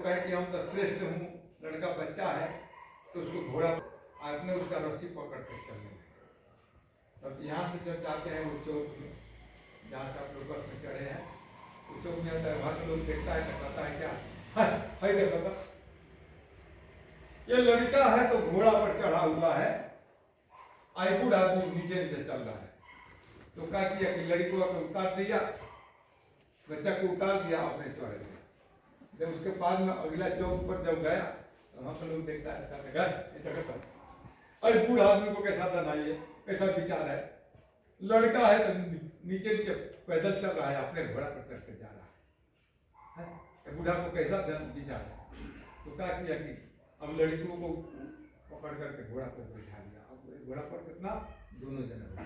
कहे कि हम तो श्रेष्ठ हूँ, लड़का बच्चा है, तो उसको घोड़ा आपने उसका रस्सी पकड़ कर चलने लगे। तब यहाँ से जब जाते हैं वो चौक में, जहाँ से आप लोग बस में चढ़े हैं, उस चौक में आता है, वहाँ के लोग देखता है तो कहता है क्या है देखो ये लड़का है तो घोड़ा पर चढ़ा हुआ है, आई बूढ़ आदमी नीचे नीचे चल रहा है। तो क्या किया कि लड़की को उतार दिया, बच्चा को उतार दिया, अपने चढ़ गया। जब उसके बाद में अगला चौक पर जब गया तो वहां पर लोग देखता है, अरे बूढ़ा आदमी को कैसा दनाई है, कैसा विचार है, लड़का है तो नीचे नीचे पैदल चल रहा है, अपने घोड़ा पर चढ़ के जा रहा है, बूढ़ा को कैसा विचार है। तो क्या किया कि अब लड़कियों को पकड़ करके घोड़ा पर बैठा दिया। अब घोड़ा पर कितना, दोनों जने हो।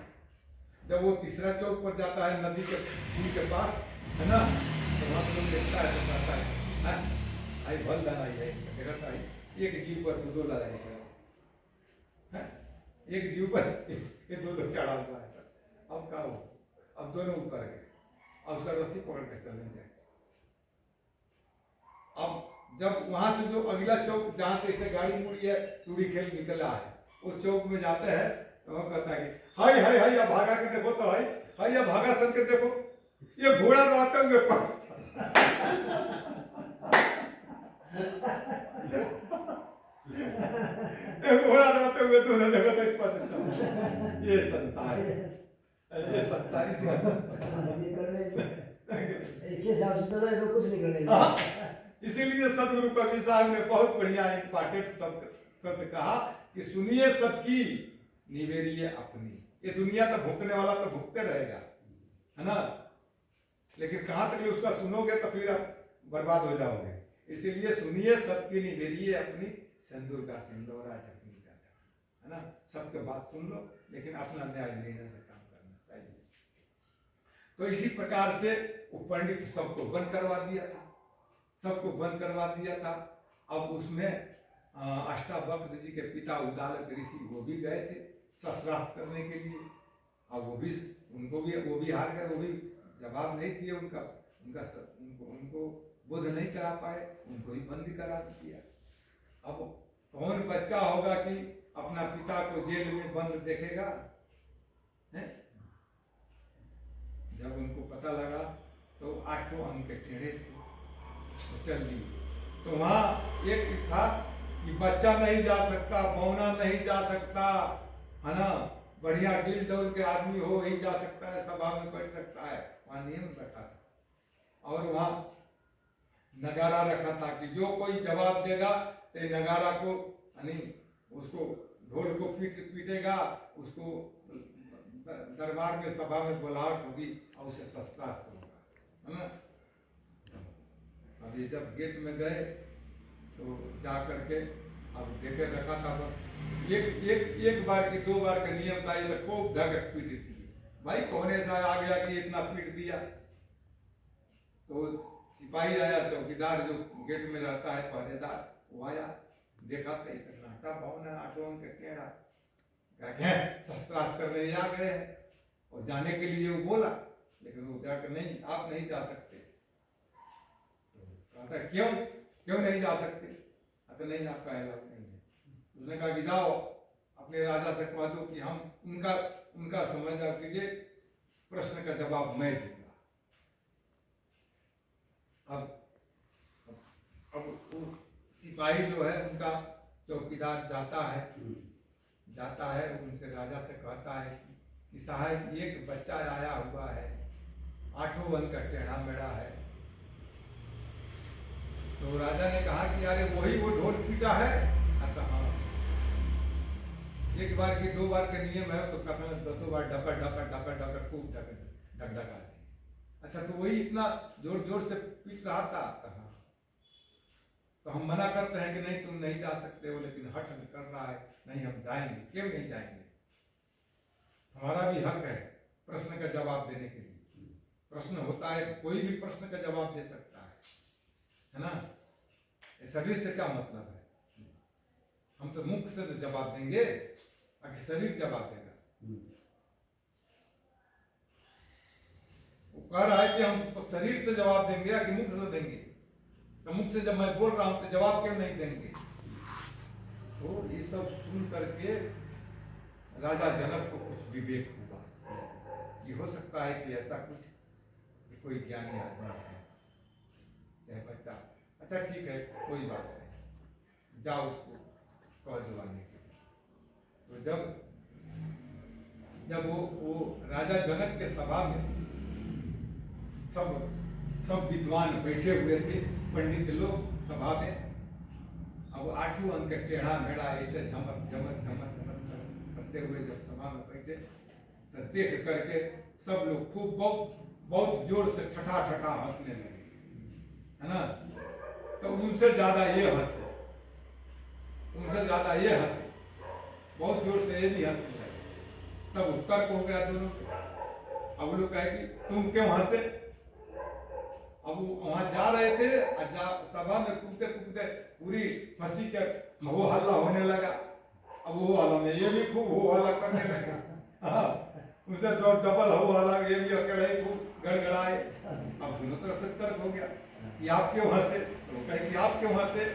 जब वो तीसरा चौक पर जाता है, नदी के पुल के पास है ना, तो वहां पर लोग देखता है तो कहता है आई भल लड़ाई है, देखता है एक जीव पर दो लड़ाई है, एक जीव पर ये दो चढ़ा हुआ है सर। अब क्या हो, अब दोनों उतर गए, अब उसका रस्सी पकड़ के चलेंगे। अब जब वहां से जो अगला चौक जहां से इसे गाड़ी मुड़ी है, टूड़ी खेल निकला है, वो चौक में जाते हैं तो वह कहता है कि हाय हाय हाय, अब भागा के देखो तो हाय हाय, अब भागा सर के देखो, ये घोड़ा तो आते हुए घोड़ा रहते हुए तो देखो तो ये संसार है, ये संसारी से इसके हिसाब से तो कुछ नहीं करने। इसीलिए सदगुरु कबीर साहब ने बहुत बढ़िया इंपॉर्टेंट शब्द कहा कि सुनिए सबकी, निवेरिए अपनी। ये दुनिया तो भुगतने वाला तो भुगते रहेगा, है ना, लेकिन कहां तक उसका सुनोगे तो फिर आप बर्बाद हो जाओगे। इसीलिए सुनिए सबकी, निवेरिए अपनी, सिंदूर का सिंदूरा जखनी का जखनी, है ना, सबके बात सुन लो, लेकिन अपना न्याय लेने से काम करना चाहिए। तो इसी प्रकार से वो पंडित सबको बंद करवा दिया था, सबको बंद करवा दिया था। अब उसमें अष्टावक्र जी के पिता उद्दालक ऋषि वो भी गए थे शस्त्रार्थ करने के लिए। अब वो भी हार गए, वो भी जवाब नहीं दिए, उनको बोध नहीं करा पाए, उनको ही बंदी करा दिया। अब कौन बच्चा होगा कि अपना पिता को जेल में बंद देखेगा, है? जब उनको पता लगा तो 8 अंक के टेढ़े थे, तो चल दिए। तो वहां एक था कि बच्चा नहीं जा सकता, बौना नहीं जा सकता, है ना, बढ़िया दिल दौल के आदमी हो वही जा सकता है, सभा में बैठ सकता है, वहां नियम रखा था। और वहां नगारा रखा था कि जो कोई जवाब देगा तो नगारा को यानी उसको ढोल को पीटेगा, उसको दरबार में सभा में बुलाहट होगी और उसे शस्त्रास्त्र होगा, है ना। अभी जब गेट में गए तो जा करके अब देखे रखा था, बस एक बार की 2 बार का नियम था, ये खूब धगट पीटी थी। भाई कौन ऐसा आ गया कि इतना पीट दिया। तो सिपाही आया, चौकीदार जो गेट में रहता है पहरेदार, वो आया, देखा था इतना नाटा भवन है, 8 अंक का टेढ़ा, क्या शस्त्रार्थ करने आ गए हैं। और जाने के लिए वो बोला, लेकिन वो जाकर नहीं, आप नहीं जा सकते। तो कहता क्यों नहीं जा सकते, तो नहीं आपका अलाउ नहीं है। उसने कहा कि जाओ अपने राजा से कह दो कि हम उनका समझदार कीजिए, प्रश्न का जवाब मैं दूंगा। अब वो सिपाही जो है उनका चौकीदार जाता है उनसे राजा से कहता है कि साहब एक बच्चा आया हुआ है, 8 अंक का टेढ़ा मेढ़ा है। तो राजा ने कहा कि अरे वही वो ढोल पीटा है। हाँ, 1 बार की 2 बार का नियम है, तो कहते 10 बार ढका खूब ढकढका। अच्छा, तो वही इतना जोर जोर से पीट रहा था। कहा तो हम मना करते हैं कि नहीं तुम नहीं जा सकते हो, लेकिन हठ कर रहा है, नहीं हम जाएंगे। क्यों नहीं जाएंगे, हमारा भी हक है प्रश्न का जवाब देने के लिए। प्रश्न होता है, कोई भी प्रश्न का जवाब दे सकता है ना। शरीर से क्या मतलब है, हम तो मुख से जवाब देंगे, बाकी शरीर जवाब देगा। वो कह रहा है कि हम तो शरीर से जवाब देंगे या कि मुख से देंगे। तो मुझसे जब मैं बोल रहा हूं तो जवाब क्यों नहीं देंगे? तो ये सब सुन करके राजा जनक को कुछ विवेक हुआ कि हो सकता है कि ऐसा कुछ कि कोई ज्ञानी आदमी है, चाहे बच्चा। अच्छा ठीक है, कोई बात नहीं, जाओ उसको कह दो आने के लिए। तो जब वो राजा जनक के सभा में सब विद्वान बैठे हुए थे, पंडित लोग सभा में। अब 8 अंक टेढ़ा मेढ़ा ऐसे झमक झमक झमक झमक करते हुए जब सभा में बैठे तो देख करके सब लोग खूब बहुत जोर से ठठा ठठा हंसने लगे, है ना। तो उनसे ज्यादा ये हंसे, बहुत जोर से ये भी हंसने लगे। तब उत्तर हो गया दोनों के। अब लोग कहे कि तुम क्यों हंसे? अब वो वहां जा रहे थे, सभा में कूदते कूदते पूरी हंसी के हो हल्ला होने लगा। अब वो हल्ला में ये भी खूब हो हल्ला करने लगे, उनसे डबल हो हल्ला, ये भी अकेले ही खूब गड़गड़ाए। अब दोनों तरफ से तर्क हो गया कि आप क्यों हंसे? तो वो कहे कि आप क्यों हंसे?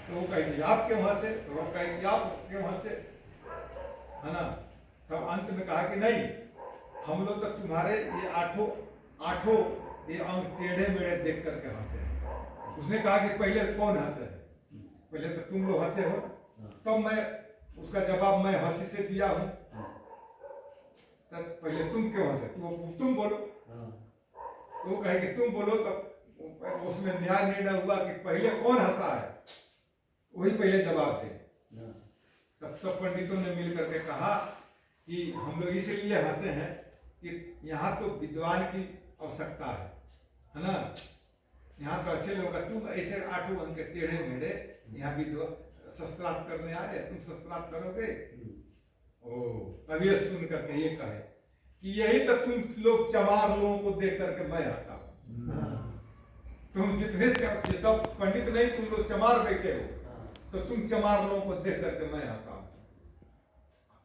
तो वो कहे कि आप क्यों हंसे? तो वो कहे कि आप क्यों हंसे, है ना। तब अंत में कहा कि नहीं, हम लोग तो तुम्हारे ये आठों ये अंग टेढ़े मेढ़े देख करके हंसे। उसने कहा कि पहले कौन हंसे? पहले तो तुम लोग हंसे हो, तब मैं उसका जवाब मैं हंसी से दिया हूं। तब पहले तुम क्यों हंसे? तुम बोलो। तो वो कहे कि तुम बोलो। तब उसमें न्याय निर्णय हुआ कि पहले कौन हंसा है, वही पहले जवाब दे। तब सब पंडितों ने मिलकर के कहा कि हम लोग इसलिए हंसे हैं कि यहाँ तो विद्वान की आवश्यकता है ना। यहाँ तो अच्छे लोग, तुम ऐसे 8 अंक टेढ़े मेढ़े यहाँ विद्वान शस्त्रार्थ करने आ रहे, तुम शस्त्रार्थ करोगे? तब ये सुन करके ये कहे कि यही तो तुम लोग चमार लोगों को देख करके मैं हंसा। तुम जितने सब पंडित नहीं, तुम लोग चमार बैठे हो, तो तुम चमार लोगों को देख करके मैं हंसा।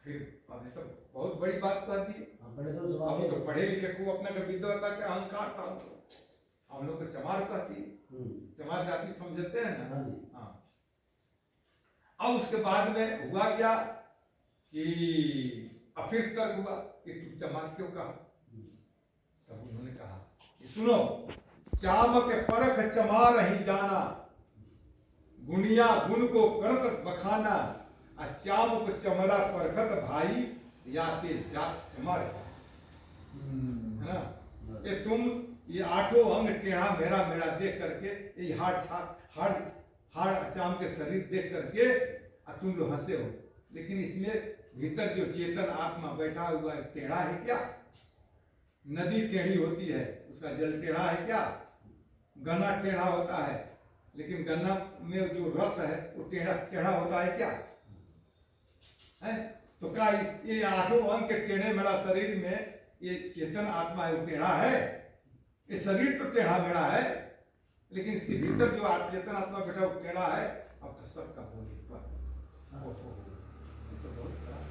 फिर अभी तो बहुत बड़ी बात कर दी। अब तो पढ़े लिखे को अपना विद्वता के अहंकार था, हम लोग को चमार कहती, चमार जाति समझते हैं ना। हाँ। अब उसके बाद में हुआ क्या कि फिर तर्क हुआ कि तुम चमार क्यों कहा? तब उन्होंने कहा कि सुनो, चाम के परख चमार ही जाना, गुनिया गुण को करत बखाना, चाम को चमड़ा परखत भाई, या ते जात चमार, है ना। ये तुम ये 8 अंग टेढ़ा मेरा देख करके, ये हाड़ चाम के शरीर देख करके तुम लोग हंसे हो, लेकिन इसमें भीतर जो चेतन आत्मा बैठा हुआ है टेढ़ा है क्या? नदी टेढ़ी होती है, उसका जल टेढ़ा है क्या? गन्ना टेढ़ा होता है, लेकिन गन्ना में जो रस है वो टेढ़ा होता है क्या? है? तो क्या ये 8 अंग के टेढ़े मेढ़ा शरीर में ये चेतन आत्मा है वो टेढ़ा है? ये शरीर तो टेढ़ा मेढ़ा है, लेकिन इसके भीतर जो चेतन आत्मा बैठा वो टेढ़ा है। अब तो सबका बोल तो बहुत खराब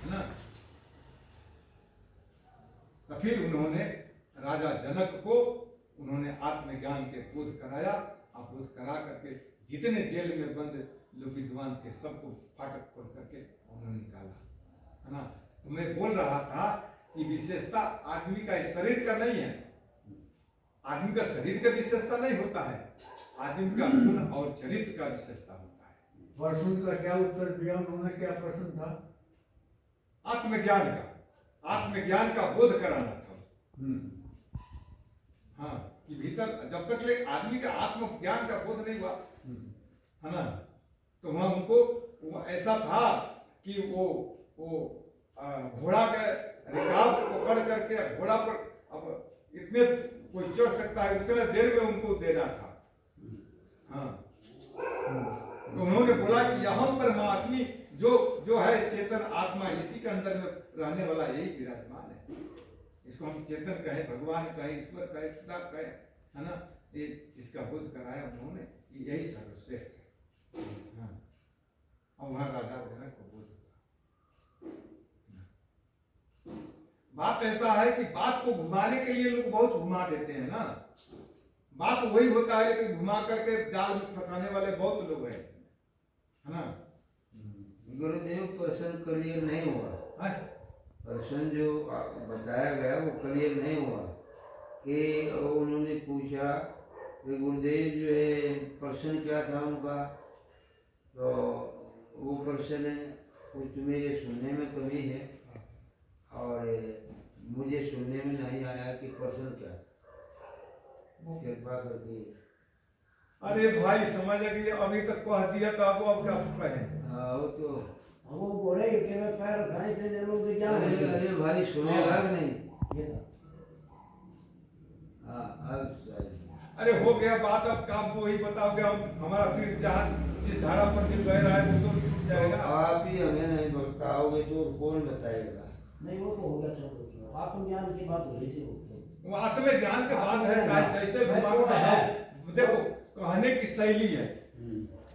है ना। तो फिर उन्होंने राजा जनक को उन्होंने आत्मज्ञान के बोध कराया। और बोध करा करके जितने जेल में बंद लोग विद्वान थे सबको फाटक खोल करके उन्होंने निकाला, है ना। तो मैं बोल रहा था कि विशेषता आदमी का शरीर का नहीं है, आदमी का शरीर का विशेषता नहीं होता है, आदमी का गुण और चरित्र का विशेषता होता है। प्रश्न का क्या उत्तर दिया उन्होंने? क्या प्रश्न था? आत्मज्ञान का बोध कराना था। हाँ, कि भीतर जब तक ले आदमी का आत्मज्ञान का बोध नहीं हुआ, है ना, तो वहां उनको ऐसा था कि वो घोड़ा के रिकाब पकड़ करके घोड़ा पर अब इतने कोई चढ़ सकता है उतने देर में उनको देना था। हाँ, तो उन्होंने बोला कि अहम परमात्मी जो है चेतन आत्मा, इसी के अंदर में रहने वाला यही विराजमान है। इसको हम चेतन कहे, भगवान कहे, ईश्वर कहे, पिता कहे, है ना। ये इसका बोध कराया उन्होंने, यही सर्वश्रेष्ठ है। हाँ, और वहां राजा जनक को बोध हुआ। बात ऐसा है कि बात को घुमाने के लिए लोग बहुत घुमा देते हैं ना। बात वही होता है, लेकिन घुमा करके जाल में फंसाने वाले बहुत लोग हैं इसमें, है ना। गुरुदेव प्रश्न क्लियर नहीं हुआ। हाँ? प्रश्न जो बताया गया वो क्लियर नहीं हुआ कि उन्होंने पूछा कि गुरुदेव जो है प्रश्न क्या था उनका, तो वो प्रश्न कुछ मेरे सुनने में कमी है और मुझे सुनने में नहीं आया कि प्रश्न क्या था। कृपा करके। अरे भाई समझ गए, अभी तक कह दिया तो आपको अब क्या कहें। हाँ वो तो वो बोले कि मैं पैर खाने से लोग भी क्या अरे अरे भाई सुनेगा कि नहीं। ये था। हाँ अब सही। अरे हो गया बात, अब आप वही बताओगे, हम हमारा फिर जहाँ जिस धारा पर जो बह रहा है वो तो छूट जाएगा। आप ही हमें नहीं बताओगे तो कौन बताएगा। नहीं वो तो हो गया सब कुछ, आत्मज्ञान की बात हो रही थी वो। वो आत्मज्ञान के बाद है, चाहे जैसे दिमाग में बताओ। देखो कहने की शैली है,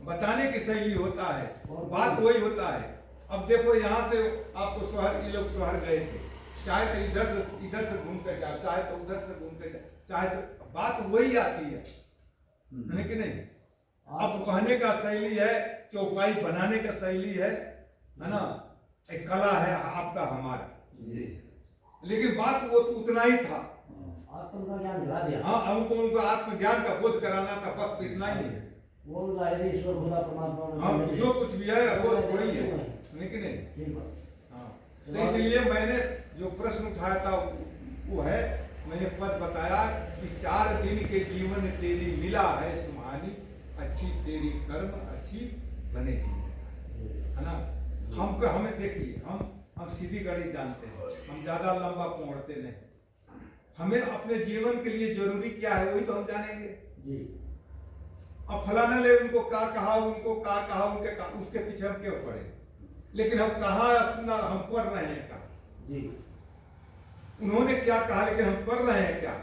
बताने की शैली होता है, बात वही होता है। अब देखो यहाँ से आपको शहर, ये लोग शहर गए थे, चाहे तो इधर से घूम कर जाओ, चाहे तो उधर से घूम कर जाओ, चाहे तो बात वही आती है कि नहीं। अब कहने का शैली है, चौपाई बनाने का शैली है ना, एक कला है आपका हमारा, जी लेकिन बात वो तो उतना ही था। आत्म का ज्ञान दिला दिया। हाँ, उनको आत्मज्ञान का बोध कराना था, बस इतना ही है। वो जाहिर ईश्वर खुदा परमात्मा हाँ, जो कुछ भी है वो वही है, लेकिन नहीं। ठीक बात। हाँ, तो इसलिए मैंने जो प्रश्न उठाया था वो है, मैंने पद बताया कि 4 दिन के जीवन तेरी मिला है सुहानी, अच्छी तेरी कर्म अच्छी बने जीवन, है ना। हमको हमें देखिए, हम सीधी गणित जानते हैं, हम ज्यादा लंबा पहुंचते नहीं। हमें अपने जीवन के लिए जरूरी क्या है वही तो हम जानेंगे जी। अब फलाना ले उनको का कहा, उनको का कहा, उसके पीछे हम क्यों पड़े, लेकिन हम कहा सुना, हम कर रहे हैं क्या, जी। उन्होंने क्या कहा लेकिन हम कर रहे हैं क्या।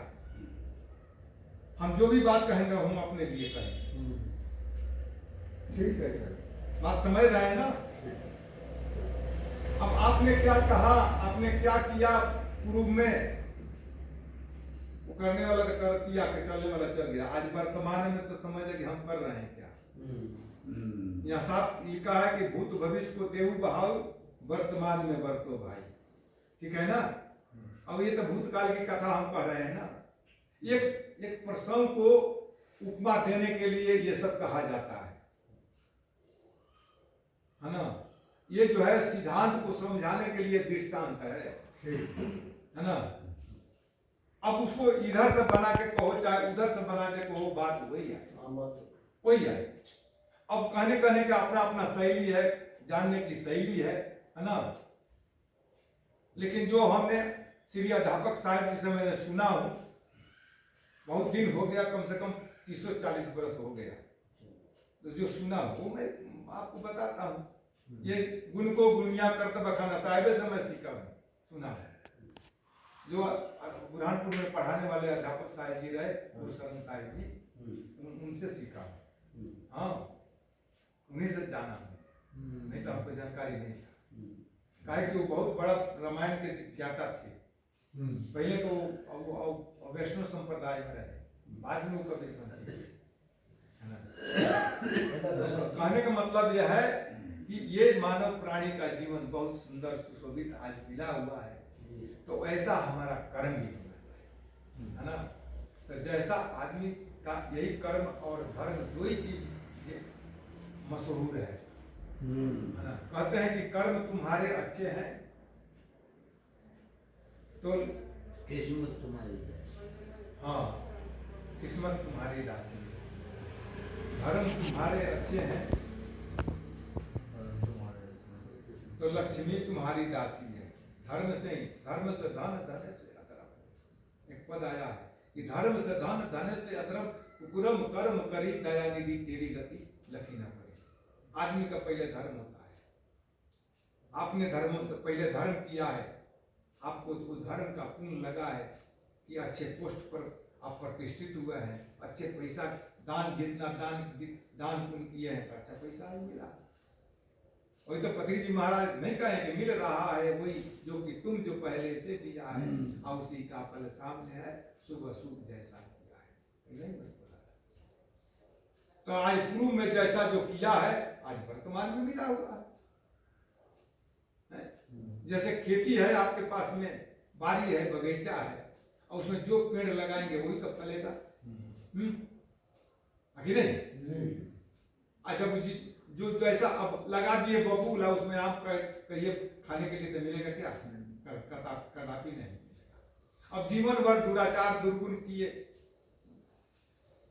हम जो भी बात कहेंगे हम अपने लिए कहेंगे, ठीक है, बात समझ रहे हैं ना। अब आपने क्या कहा, आपने क्या किया पूर्व में, वो करने वाला तो कर किया, कि चलने वाला चल गया। आज वर्तमान में तो समझ कि हम कर रहे हैं क्या। यहाँ साफ लिखा है कि भूत भविष्य को देव बहाव, वर्तमान में बरतो भाई, ठीक है ना। अब ये तो भूतकाल की कथा हम कह रहे हैं ना। एक प्रसंग को उपमा देने के लिए ये सब कहा जाता है ना। ये जो है सिद्धांत को समझाने के लिए दृष्टांत है ना। अब उसको इधर से बना के कहो चाहे उधर से बना के कहो, बात वही है, वही है। अब कहने का अपना अपना शैली है, जानने की शैली है ना। लेकिन जो हमने श्री अध्यापक साहब जी से मैंने सुना हूं, बहुत दिन हो गया, कम से कम 340 वर्ष हो गया, तो जो सुना वो मैं आपको बताता हूँ। ये गुण को गुनिया करते बखाना साहिब से मैं सीखा हूँ, सुना है। जो बुरहानपुर में पढ़ाने वाले अध्यापक साहिब जी रहे, गुरुशरण साहिब जी, उनसे सीखा। हाँ, उन्हीं से जाना, नहीं तो हमको जानकारी नहीं था। काहे कि वो बहुत बड़ा रामायण के ज्ञाता थे। पहले तो वैष्णव संप्रदाय में रहे, बाद में वो कबीर बने, है ना। कहने का मतलब यह है कि ये मानव प्राणी का जीवन बहुत सुंदर सुशोभित आज मिला हुआ है, तो ऐसा हमारा कर्म भी होना चाहिए, है ना। तो जैसा आदमी का यही कर्म और धर्म दो ही चीज मशहूर है ना। कहते हैं कि कर्म तुम्हारे अच्छे हैं तो किस्मत तुम्हारी। हाँ, किस्मत तुम्हारी राशि है। धर्म तुम्हारे अच्छे हैं तो लक्ष्मी तुम्हारी दासी है। धर्म से धन, धन से अधर्म। एक पद आया है कि धर्म से धन, धन से अधर्म, कुकुरम कर्म करी दया निधि तेरी गति लखी न पड़े। आदमी का पहले धर्म होता है। आपने पहले धर्म किया है, आपको तो धर्म का पुण्य लगा है कि अच्छे पोस्ट पर आप प्रतिष्ठित हुए हैं, अच्छे पैसा दान, जितना दान पुण्य किए हैं तो अच्छा पैसा ही मिला। वही तो पत्री जी महाराज नहीं कहेंगे, मिल रहा है वही जो कि तुम जो पहले से दिया है, और उसी का फल सामने है, शुभ अशुभ जैसा किया है। नहीं वही बोला। तो आज पूर्व में जैसा जो किया है आज वर्तमान में मिला हुआ है। जैसे खेती है आपके पास में, बारी है, बगीचा है, और उसमें जो पेड़ लगाएंगे वही तो फलेगा। आखिर नहीं। अच्छा जो जैसा अब लगा दिए बबूल है, उसमें आप कहिए खाने के लिए तो मिलेगा क्या? कदापि नहीं मिलेगा। अब जीवन भर दुराचार दुर्गुण किए,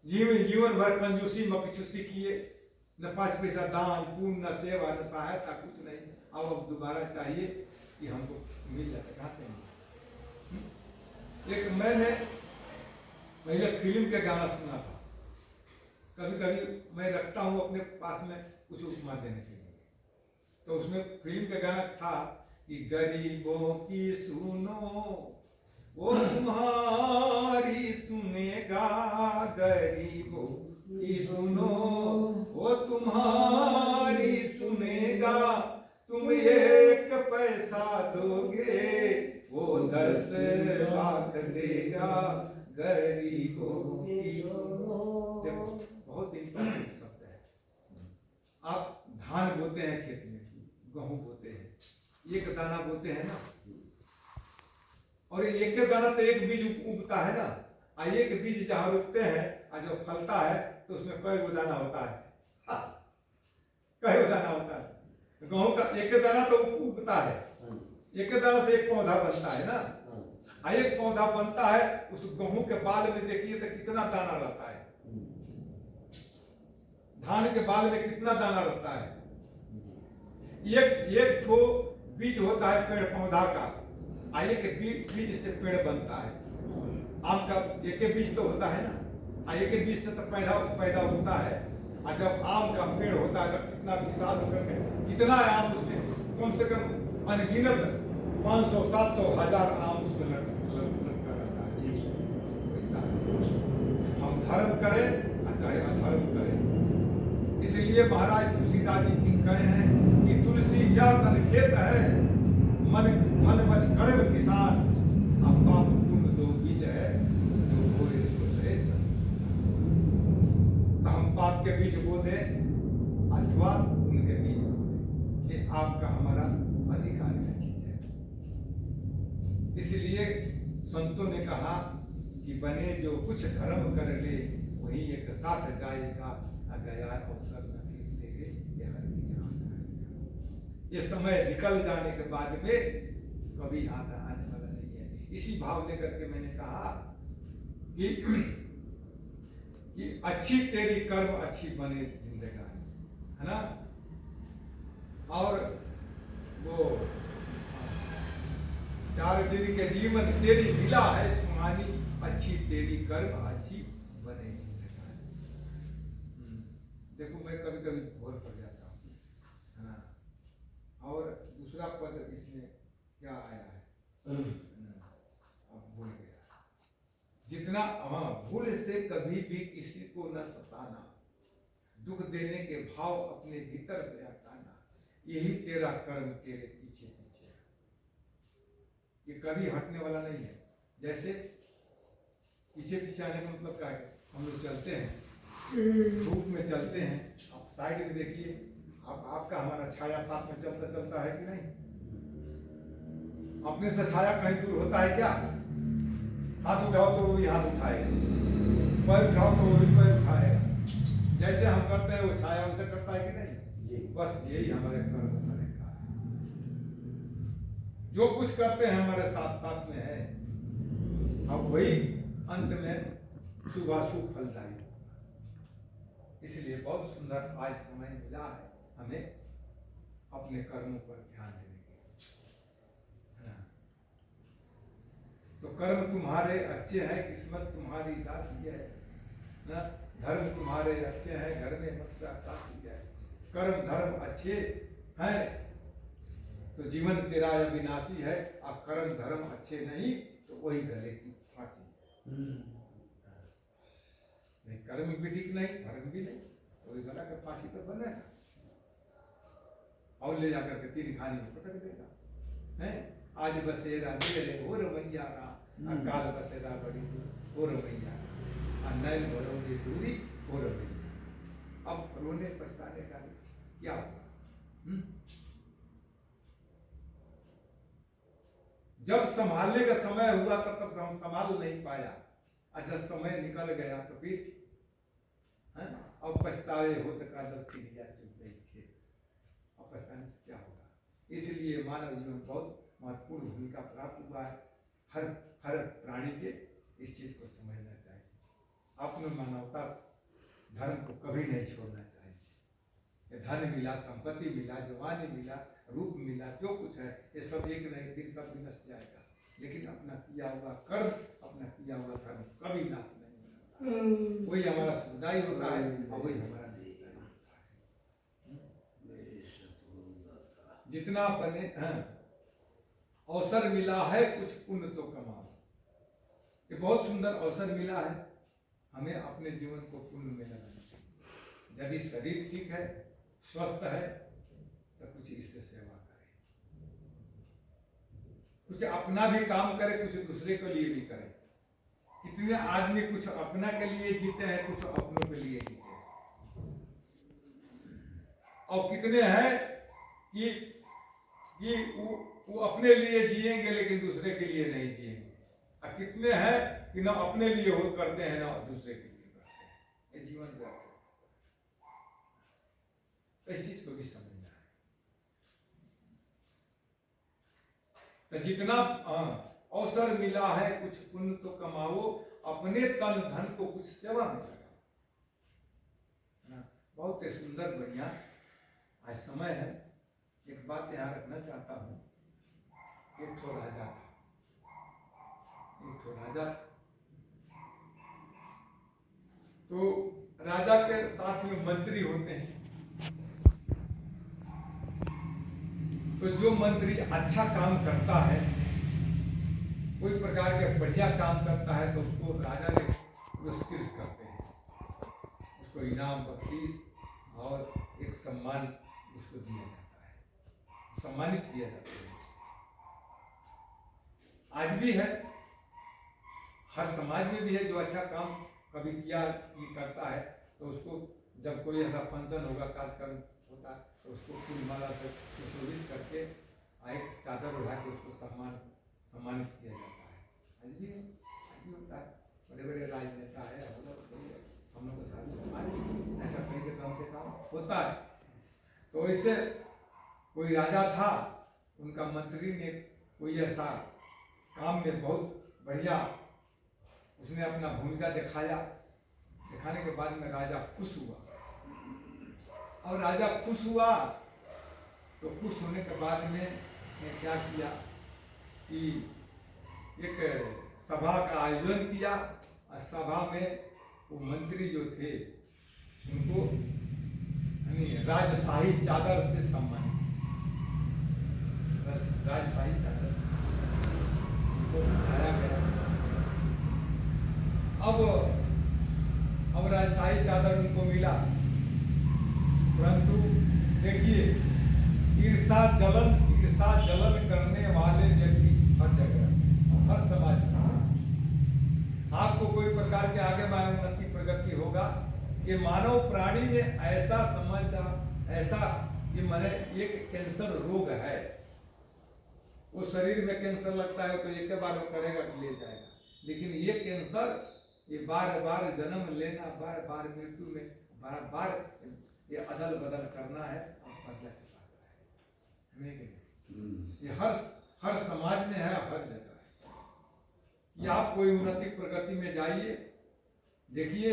जीवन भर कंजूसी मकचूसी किए, न 5 पैसा दान पुण्य, न सेवा, न सहायता, कुछ नहीं। अब दोबारा चाहिए कि हमको मिल जाए, कहाँ से मिले? एक मैंने पहले फिल्म के गाना सुना था, कभी कभी मैं रखता हूँ अपने पास में कुछ उपमा देने के लिए। तो उसमें फिल्म का गाना था कि गरीबों की सुनो वो तुम्हारी सुनेगा, गरीबों की सुनो वो तुम्हारी सुनेगा, तुम 1 पैसा दोगे वो 10 लाख देगा, गरीबों की सुनो। देखो बहुत इंपॉर्टेंट शब्द है। आप धान बोते हैं खेत में, गेहूं बोते हैं, 1 दाना बोते हैं ना, और एक दाना तो 1 बीज उगता है ना, और 1 बीज जहां रोपते हैं और जब फलता है तो उसमें कई गो दाना होता है? कई गो दाना होता है? गेहूं का 1 दाना तो उगता है, 1 दाना से 1 पौधा बनता है ना, और 1 पौधा बनता है। उस गेहूं के बाल में देखिए तो कितना दाना रहता है, धान के बाल में कितना दाना रहता है। एक ठो बीज होता है पेड़ पौधा का, और 1 बीज से पेड़ बनता है। आम का 1 बीज तो होता है ना, और 1 बीज से तो पैदा होता है। और जब आम का पेड़ होता है तो कितना विशाल होकर के कितना आम उसमें, कम से कम अनगिनत 500 700 1000 आम उसमें लटका रहता है। वैसा हम धर्म करें चाहे अधर्म करें। इसलिए महाराज तुलसीदास जी कहे हैं कि तुलसी या तन खेत है, मन मच कर्म किसान, अब पाप पुण्य 2 बीज है जो बोले सो ले चल। तो हम पाप के बीज बो दें अथवा उनके बीज बो दें, ये आपका हमारा अधिकार का चीज है। इसलिए संतों ने कहा कि बने जो कुछ धर्म कर ले वही एक साथ जाएगा, गया अवसर न फिर तेरे ये हर की जान। ये समय निकल जाने के बाद में कभी आने वाला नहीं है। इसी भाव लेकर के मैंने कहा कि अच्छी तेरी कर्म अच्छी बने जिंदगानी, है ना। और वो 4 दिन के जीवन तेरी मिला है सुहानी, अच्छी तेरी कर्म अच्छी बने जिंदगानी। देखो मैं कभी कभी भोर पड़ जाता हूँ, है ना। और दूसरा पद इसमें क्या आया है, अब भूल गया। जितना भूल से कभी भी किसी को न सताना, दुख देने के भाव अपने भीतर से हटाना, यही तेरा कर्म तेरे पीछे पीछे है। ये कभी हटने वाला नहीं है। जैसे पीछे पीछे आने का मतलब क्या है, हम लोग चलते हैं धूप में चलते हैं, आप साइड में देखिए, आपका हमारा छाया साथ में चलता चलता है कि नहीं? अपने से छाया कहीं दूर होता है क्या? हाथ उठाओ तो वो भी हाथ उठाएगा, पैर उठाओ तो वो भी पैर उठाएगा। जैसे हम करते हैं वो छाया उसे करता है कि नहीं? बस यही हमारे कर्म करने का है। जो कुछ करते हैं हमारे साथ साथ में है, अब वही अंत में शुभाशुभ फलदायी। इसलिए बहुत सुंदर आज समय मिला है हमें अपने कर्मों पर ध्यान देने के, है ना। तो कर्म तुम्हारे अच्छे हैं, किस्मत तुम्हारी दासी है ना, धर्म तुम्हारे अच्छे हैं, घर में मथुरा काशी है। कर्म धर्म अच्छे हैं तो जीवन तेरा अविनाशी है, और कर्म धर्म अच्छे नहीं तो वही गले की फांसी। नहीं कर्म भी ठीक नहीं, धर्म भी नहीं, तो वही गला का फांसी तो बनेगा और ले जाकर के तीर खानी में पटक देगा। हैं आज बसेरा मेरे हो रवैया काल बसेरा बड़ी दूर और मैया नैन भरोगे दूरी और मैया। अब रोने पछताने का क्या होगा? जब संभालने का समय हुआ तब हम संभाल नहीं पाया, और जब समय निकल गया तो फिर अब पछतावे हो तो कादर चिड़िया चुप गई थी। अब पछताने से क्या होगा? इसलिए मानव जीवन बहुत महत्वपूर्ण भूमिका प्राप्त हुआ है। हर प्राणी के इस चीज को समझना चाहिए। अपने मानवता धर्म को कभी नहीं छोड़ना चाहिए। धन मिला, संपत्ति मिला, जवानी मिला, रूप मिला, जो कुछ है ये सब एक न एक दिन सब नष्ट जाएगा, लेकिन अपना किया हुआ कर्म, अपना किया हुआ धर्म कभी नाश नहीं होगा। वही हमारा सुखदायी होता है और वही हमारा दुखदायी होता है। जितना बने अवसर मिला है कुछ पुण्य तो कमाओ। ये बहुत सुंदर अवसर मिला है, हमें अपने जीवन को पुण्य में लगाना चाहिए। यदि शरीर ठीक है, स्वस्थ है, तो कुछ इससे सेवा करें, कुछ अपना भी काम करे, कुछ दूसरे के लिए भी करे। कितने आदमी कुछ अपना के लिए जीते हैं, कुछ अपनों के लिए जीते हैं, और कितने हैं कि वो अपने लिए जिएंगे लेकिन दूसरे के लिए नहीं जिएंगे, और कितने हैं कि ना अपने लिए वो करते हैं ना दूसरे के लिए करते हैं। ये जीवन व्यर्थ है। इस चीज को भी समझना है। तो जितना अवसर मिला है कुछ पुण्य तो कमाओ, अपने तन धन को कुछ सेवा में लगाओ। बहुत ही सुंदर बढ़िया आज समय है। एक बात यहाँ रखना चाहता हूँ। एक ठो राजा था, तो राजा के साथ में मंत्री होते हैं। तो जो मंत्री अच्छा काम करता है, कोई प्रकार के बढ़िया काम करता है, तो उसको राजा ने पुरस्कृत करते हैं, उसको इनाम बख्शीश और एक सम्मान उसको दिया जाता है, सम्मानित किया जाता है। आज भी है, हर समाज में भी है। जो अच्छा काम कभी किया करता है तो उसको जब कोई ऐसा फंक्शन होगा, कार्यक्रम होता है, तो उसको फूल माला से सुशोभित करके एक चादर उड़ा के उसको सम्मानित किया जाता है। आज भी होता है। बड़े बड़े राजनेता है, हम लोग के साथ समाज ऐसा कहीं से काम के काम होता है। तो ऐसे कोई राजा था, उनका मंत्री ने कोई ऐसा काम में बहुत बढ़िया उसने अपना भूमिका दिखाया। दिखाने के बाद में राजा खुश हुआ, और राजा खुश हुआ तो खुश होने के बाद में उसने क्या किया कि एक सभा का आयोजन किया, और सभा में वो मंत्री जो थे उनको राजशाही चादर से सम्मानित, राजशाही चादर से उनको उठाया गया। अब राजशाही चादर उनको मिला, परंतु देखिए ईर्षा जलन करने वाले व्यक्ति हर जगह, हर समाज में आपको कोई प्रकार के आगे में उन्नति प्रगति होगा। ये मानव प्राणी में ऐसा समझना, ऐसा ये माने एक कैंसर रोग है। वो शरीर में कैंसर लगता है तो एक बार वो करेगा तो ले जाएगा, लेकिन ये कैंसर ये बार बार जन्म लेना, बार बार मृत्यु में बार बार ये अदल बदल करना है और बदला चुकाना है। ये हर समाज में है, हर जगह है कि आप कोई उन्नति प्रगति में जाइए, देखिए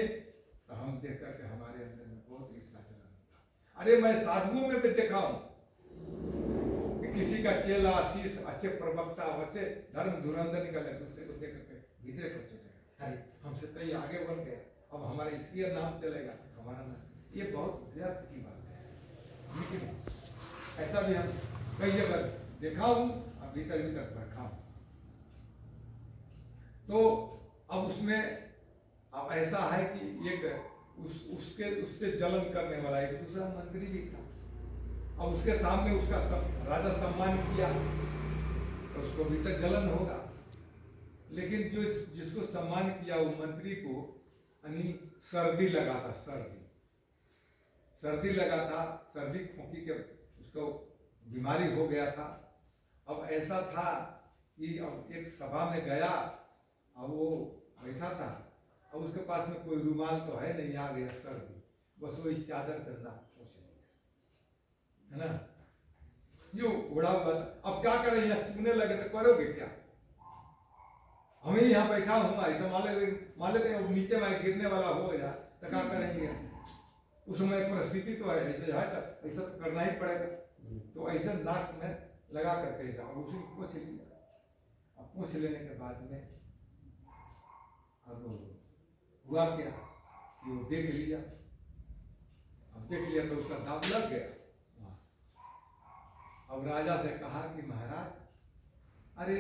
तो हम देख करके हमारे अंदर में बहुत ईर्ष्या जलन होता। अरे मैं साधुओं में भी देखा हूं कि किसी का चेला आशीष अच्छे प्रवक्ता अच्छे धर्म धुरंधर निकले, दूसरे को देख करके भीतरे पर चले, अरे हमसे तो ये आगे बढ़ गया, अब हमारा इसलिए नाम चलेगा, हमारा नाम। ये बहुत व्यर्थ की बात है, लेकिन ऐसा भी हम कई जगह देखा हूं, अब भीतर बैठा हूं। तो अब उसमें अब ऐसा है कि एक उससे जलन करने वाला एक दूसरा मंत्री भी था। अब उसके सामने उसका राजा सम्मान किया तो उसको भीतर जलन होगा। लेकिन जो जिसको सम्मान किया वो मंत्री को यानी सर्दी लगा था, सर्दी लगा था, सर्दी खोखी के उसको बीमारी हो गया था। अब ऐसा था कि अब एक सभा में गया, अब वो बैठा था, अब उसके पास में कोई रुमाल तो है नहीं, आ गया सर्दी, बस वो इस चादर से नाक पोंछ लिया, है ना, जो उड़ा हुआ था। अब क्या करें, यहाँ चूने लगे तो करोगे क्या? हम ही यहाँ बैठा हूँ, ऐसा मान लेते नीचे में गिरने वाला हो गया तो क्या करेंगे? उस समय परिस्थिति तो है, ऐसे है तो ऐसा तो करना ही पड़ेगा। तो ऐसे नाक में लगा करके ऐसा और उसी पोंछ लिया। अब पोंछ लेने के बाद में अब हुआ क्या कि वो देख लिया, अब देख लिया तो उसका दाग लग गया। अब राजा से कहा कि महाराज, अरे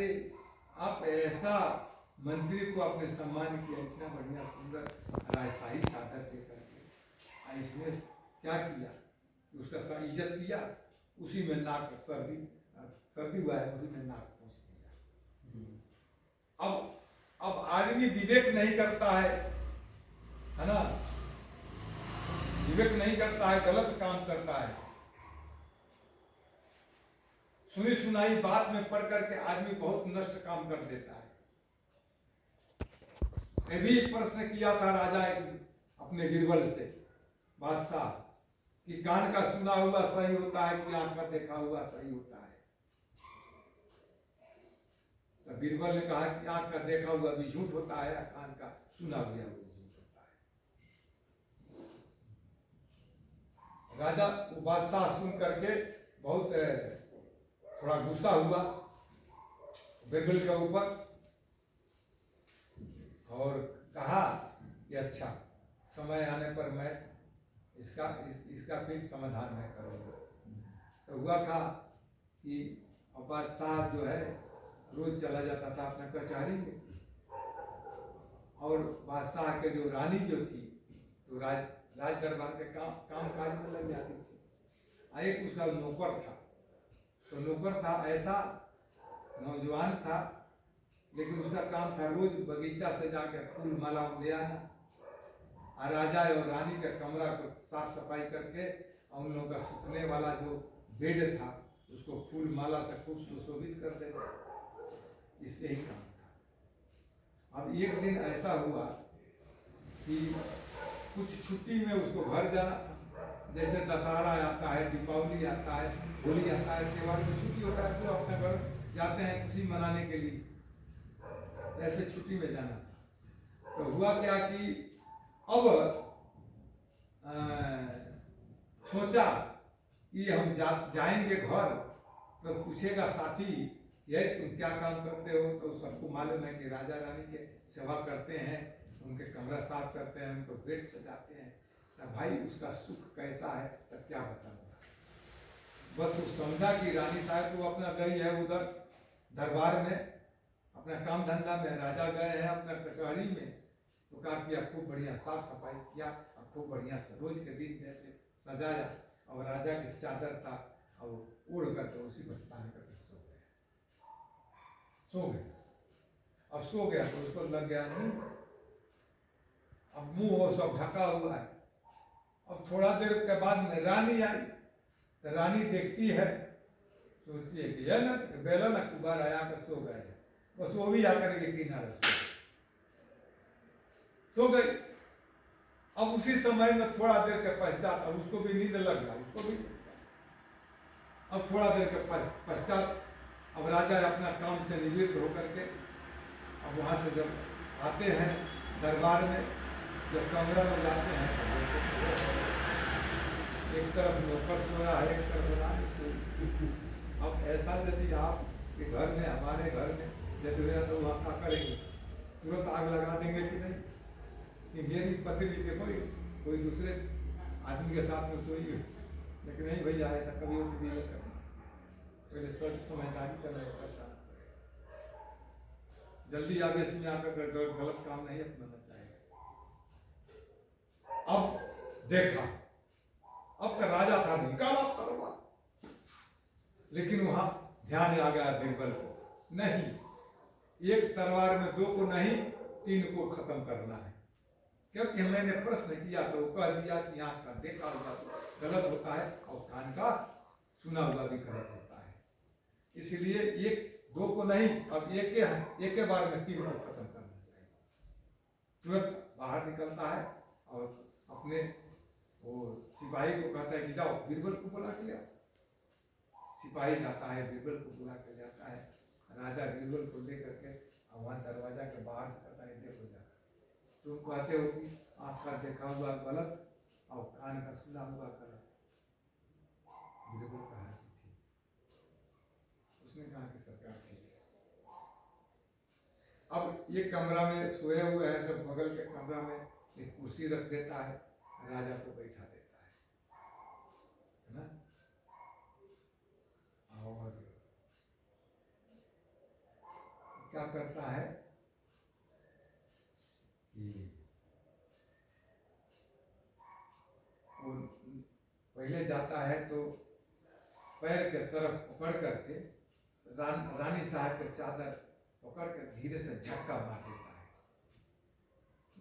आप ऐसा मंत्री को आपने सम्मान किया, इतना बढ़िया सुंदर राजशाही चादर दे करके, इसने क्या किया? उसका इज्जत किया, उसी में नाक सर्दी हुआ है, उसी में नाक पोंछ दिया। अब आदमी विवेक नहीं करता है ना, विवेक नहीं करता है, गलत काम करता है। सुनी सुनाई बात में पढ़ करके आदमी बहुत नष्ट काम कर देता है। मैं भी प्रश्न किया था राजा अपने बीरबल से, बादशाह, कि कान का सुना हुआ सही होता है कि आंख का देखा हुआ सही होता है? तो बीरबल ने कहा कि आंख का देखा हुआ भी झूठ होता है, कान का सुना हुआ भी झूठ होता है। राजा वो बादशाह सुन करके बहुत थोड़ा गुस्सा हुआ बीरबल के ऊपर और कहा कि अच्छा, समय आने पर मैं इसका फिर समाधान मैं करूँगा। तो हुआ था कि बादशाह जो है रोज चला जाता था अपना कचहरी में, और बादशाह के जो रानी जो थी तो राज दरबार के काम काज में लग जाती थी। एक उसका नौकर था, तो नौकर था ऐसा नौजवान था, लेकिन उसका काम था रोज बगीचा से जाकर फूल माला ले आना, और राजा और रानी का कमरा को साफ सफाई करके और उन लोगों का सुतने वाला जो बेड था उसको फूल माला से खूब सुशोभित कर देना, इसके ही काम था। अब एक दिन ऐसा हुआ कि कुछ छुट्टी में उसको घर जाना था, जैसे दशहरा आता है, दीपावली आता है, होली आता है, त्योहार में छुट्टी होता है, तो अपने घर जाते हैं खुशी मनाने के लिए, ऐसे छुट्टी में जाना था। तो हुआ क्या कि अब सोचा कि हम जाएंगे घर, तो पूछेगा साथी, ये तुम क्या काम करते हो? तो सबको मालूम है कि राजा रानी के सेवा करते हैं, उनके कमरा साफ करते हैं, उनको बेड सजाते हैं। तो भाई उसका सुख कैसा है तो क्या बताऊंगा। बस वो समझा कि रानी साहब तो अपना गई है उधर दरबार में, अपना काम धंधा में, राजा गए हैं अपना कचहरी में, तो कहा किया खूब बढ़िया साफ सफाई किया, और खूब बढ़िया रोज के दिन जैसे सजाया, और राजा की चादर था और उड़ करके उसी पर तान करके सो गए। अब सो गया तो उसको लग गया नींद, अब मुंह वो सब ढका हुआ है। अब थोड़ा देर के बाद में रानी आई, तो रानी देखती है, सोचती है कि यह ना बेला ना कुबार आया कर सो गए, बस वो भी आकर के किनारे सो गई। अब उसी समय में थोड़ा देर के पश्चात अब उसको भी नींद लग गया, उसको भी। अब थोड़ा देर के पश्चात अब राजा अपना काम से निवृत्त होकर के अब वहाँ से जब आते हैं दरबार में, जब कमरा में जाते हैं, एक तरफ नौकर सोया है, एक तरफ रानी सोई। अब ऐसा यदि आपके घर में, हमारे घर में यदि हुआ तो वहाँ क्या करेंगे? तुरंत आग लगा देंगे कि नहीं कि मेरी पत्नी देखो कोई दूसरे आदमी के साथ में सोई, लेकिन नहीं भैया ऐसा कभी भी नहीं करना, पहले सोच समझदारी करना पड़ता है। जल्दी आवेश में आकर गलत काम नहीं अपनाना चाहिए। अब देखा, अब तो राजा था निकाला तलवार, लेकिन वहां ध्यान आ गया बीरबल को, नहीं एक तलवार में दो को नहीं, तीन को खत्म करना है। क्योंकि मैंने प्रश्न किया तो कह दिया कि आँख का देखा हुआ गलत होता है और कान का सुना हुआ भी गलत होता है। इसलिए एक दो को नहीं, अब एक के बार में तीन को खत्म करना चाहिए। तुरंत बाहर निकलता है और अपने वो सिपाही को कहता है कि जाओ बीरबल को बुला के लाओ। सिपाही जाता है, बीरबल को बुला के ले आता है। राजा बीरबल को लेकर के वहां दरवाजा के बाहर से कहता है, देखो जा, तुम कहते हो कि आँख का देखा हुआ गलत और कान का सुना हुआ गलत। बीरबल कहा कि ठीक। उसने कहा कि सरकार ठीक है। अब ये कमरा में सोए हुए हैं सब, बगल के कमरा में एक कुर्सी रख देता है, राजा को बैठा देता है ना। और क्या करता है कि वो पहले जाता है तो पैर के तरफ पकड़ करके रानी साहब के चादर पकड़ कर धीरे से झटका मार देता है।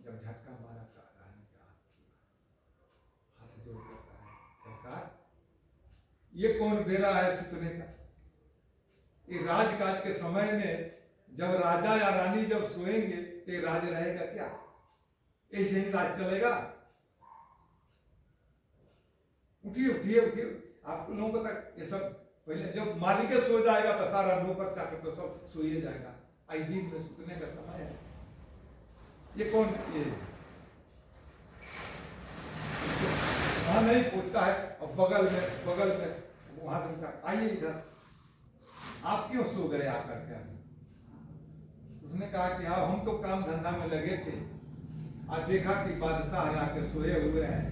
जब झटका मारा तो रानी का हाथ जोड़ करता है, सरकार ये कौन बेरा है सुतने का? ये राजकाज के समय में जब राजा या रानी जब सोएंगे तो ये राज रहेगा क्या? ऐसे ही राज चलेगा? उठिए उठिए उठिए। आप लोगों को तक ये सब पहले जब मालिक सो जाएगा तो सारा नौकर चाकर तो सब सो ही जाएगा। आई दिन में सुतने का समय है। ये कौन ये वहां नहीं पूछता है और बगल में वहां से उठा, आइए इधर, आप क्यों सो गए आकर के? उसने कहा कि हाँ हम तो काम धंधा में लगे थे और देखा कि बादशाह आके सोए हुए हैं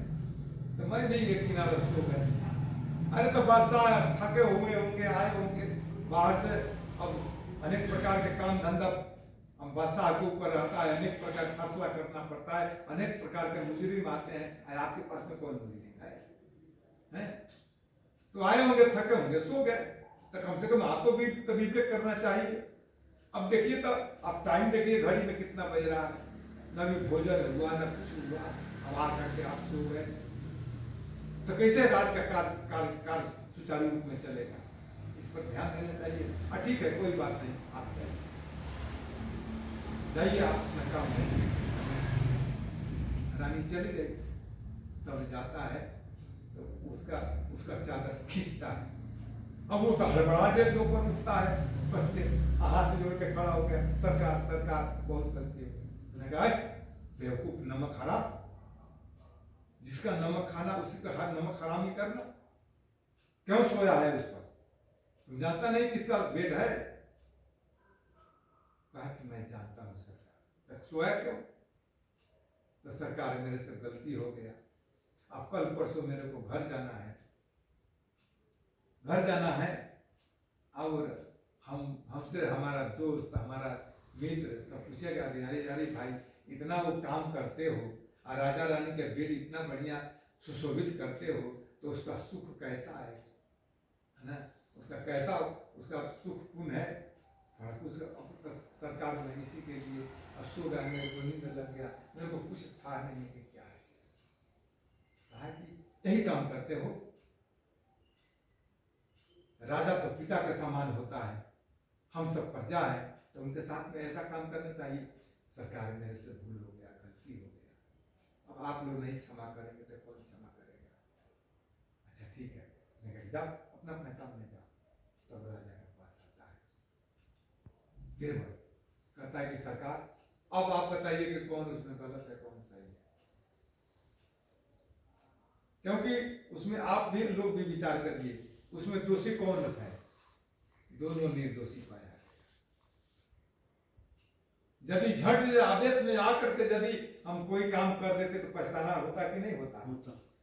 तो मैं भी एक किनारे सो गए। अरे तो बादशाह थके हुए होंगे, आए होंगे बाहर से, अब अनेक प्रकार के काम धंधा हम बादशाह के ऊपर रहता है, अनेक प्रकार फैसला करना पड़ता है, अनेक प्रकार के मुजरिम आते हैं। अरे आपके पास में कौन मुजरिम है? तो आए होंगे, थके होंगे, सो गए, तो कम से कम आपको भी तभी करना चाहिए। अब देखिए तो आप टाइम देखिए घड़ी में कितना बज रहा है, न भी भोजन हुआ न कुछ हुआ, अब आ करके आप सो गए तो कैसे राज का कार्य सुचारू रूप में चलेगा? इस पर ध्यान देना चाहिए। ठीक है कोई बात नहीं, आप जाइए आप अपना काम करिए। रानी चली गई, तब जाता है तो उसका चादर खींचता है। अब वो तो हड़बड़ा के ऊपर उठता है, बस के हाथ जोड़ के खड़ा हो गया, सरकार सरकार बहुत गलती हो गई। बेवकूफ नमक हराम, जिसका नमक खाना उसी का हर नमक हराम ही करना। क्यों सोया है उस पर? तुम जानता नहीं किसका बेड है? कहा कि मैं जानता हूं सरकार। सोया क्यों? तो सरकार मेरे से गलती हो गया, अब कल परसों मेरे को घर जाना है और हमसे हमारा दोस्त हमारा मित्र सब पूछेगा, अरे भाई इतना वो काम करते हो और राजा रानी के बेड इतना बढ़िया सुशोभित करते हो तो उसका सुख कैसा है ना? उसका कैसा उसका सुख पुण्य है? सरकार में इसी के लिए सो गया, मेरे को नींद लग गया, मेरे को कुछ था नहीं कि क्या है। कहा कि यही काम करते हो। राजा तो पिता के समान होता है, हम सब प्रजा है तो उनके साथ में ऐसा काम करना चाहिए। सरकार मेरे से भूल हो गया, गलती हो गया, अब आप लोग नहीं क्षमा करेंगे तो कौन क्षमा करेगा? अच्छा ठीक है, जाओ अपना अपना काम में जाओ। तब राजा के पास आता है बीरबल, कहता है कि सरकार अब आप बताइए कि कौन उसमें गलत है कौन सही है, क्योंकि उसमें आप भी लोग भी विचार करिए उसमें दोषी कौन है? दोनों निर्दोषी पाया गया। यदि झट आवेश में आकर के यदि हम कोई काम कर देते तो पछताना होता कि नहीं होता?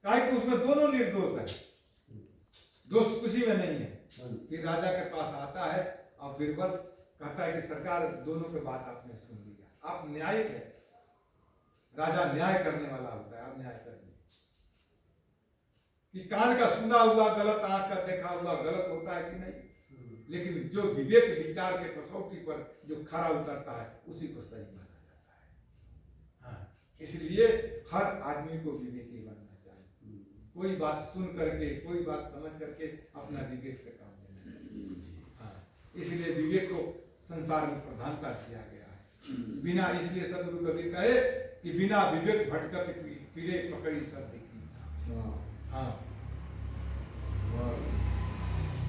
काहे कि उसमें दोनों निर्दोष है, दोष किसी में नहीं है। फिर राजा के पास आता है और बीरबल कहता है कि सरकार दोनों की बात आपने सुन लिया, आप न्यायिक है, राजा न्याय करने वाला होता है, आप न्याय करिए कि कान का सुना हुआ गलत, आंख का देखा हुआ गलत होता है कि नहीं? लेकिन जो विवेक विचार के कसौटी पर जो खरा उतरता है उसी को सही माना जाता है। हाँ, इसलिए हर आदमी को विवेकी बनना चाहिए। कोई बात सुन करके, कोई बात समझ करके अपना विवेक से काम लेना चाहिए। हाँ, इसलिए विवेक को संसार में प्रधानता दिया गया है। बिना, इसलिए सदगुरु कबीर कहे कि बिना विवेक भटकत पीड़े पकड़ी सब देखी। हाँ,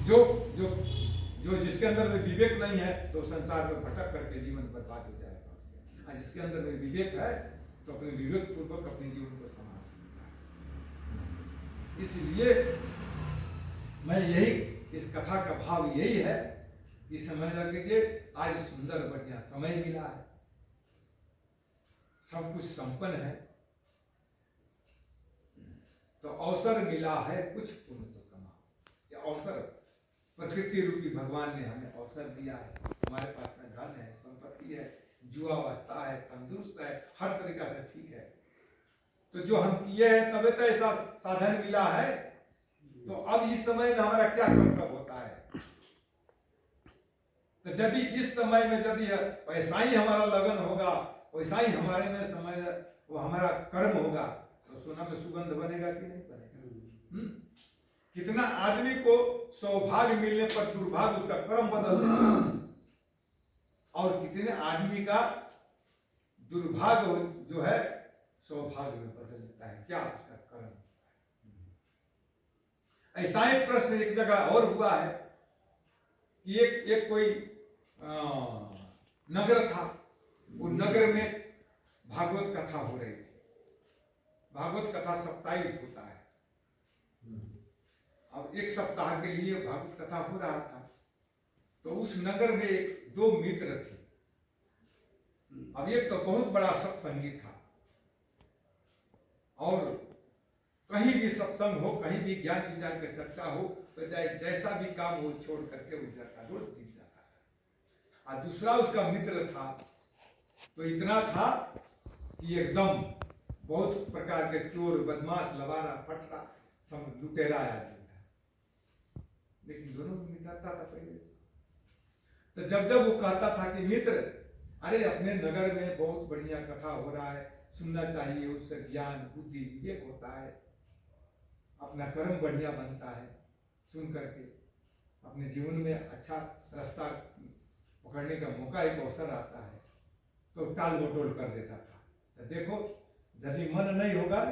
जो जो जो जिसके अंदर में विवेक नहीं है तो संसार में भटक करके जीवन बर्बाद हो जाएगा। और जिसके अंदर में विवेक है तो अपने विवेक पूर्वक अपने जीवन को संभाल सकता है। इसलिए मैं यही, इस कथा का भाव यही है कि समझ लीजिए आज सुंदर बढ़िया समय मिला है, सब कुछ संपन्न है, तो अवसर मिला है कुछ पुण्य तो कमाओ। ये अवसर प्रकृति रूपी भगवान ने हमें अवसर दिया है। हमारे पास में धन है, संपत्ति है, युवावस्था है, तंदुरुस्त है, हर तरीका से ठीक है। तो जो हम किए हैं तबे तो ऐसा साधन मिला है। तो अब इस समय में हमारा क्या कर्तव्य होता है? तो यदि इस समय में यदि वैसा ही हमारा लगन होगा, वैसा ही हमारे में समय वो हमारा कर्म होगा, तो सोना में सुगंध बनेगा कि नहीं बनेगा? कितना आदमी को सौभाग्य मिलने पर दुर्भाग्य उसका कर्म बदल देता है, और कितने आदमी का दुर्भाग्य जो है सौभाग्य में बदल देता है। क्या उसका कर्म? ऐसा ही प्रश्न एक जगह और हुआ है कि एक कोई नगर था, वो नगर में भागवत कथा हो रही थी। भागवत कथा साप्ताहिक होता है। अब एक सप्ताह के लिए भागवत कथा हो रहा था, तो उस नगर में दो मित्र थे। अब एक तो बहुत बड़ा सत्संगी था, और कहीं भी सत्संग हो, कहीं भी ज्ञान विचार की चर्चा हो, तो जैसा भी काम हो छोड़ करके उठ जाता, रोज जीत जाता था। और दूसरा उसका मित्र था, तो इतना था कि एकदम बहुत प्रकार के चोर, बदमाश, लवारा, फटरा, सब लुटेरा आदमी था। लेकिन दोनों में मित्रता था पहले से। तो जब जब वो कहता था कि मित्र, अरे अपने नगर में बहुत बढ़िया कथा हो रहा है, सुनना चाहिए, उससे ज्ञान, बुद्धि, विवेक होता है, अपना कर्म बढ़िया बनता है, सुन करके अपने जीवन में अच्छा रास्ता पकड़ने का मौका, एक अवसर आता है, तो टाल मटोल कर देता था। तो देखो, यदि मन नहीं होगा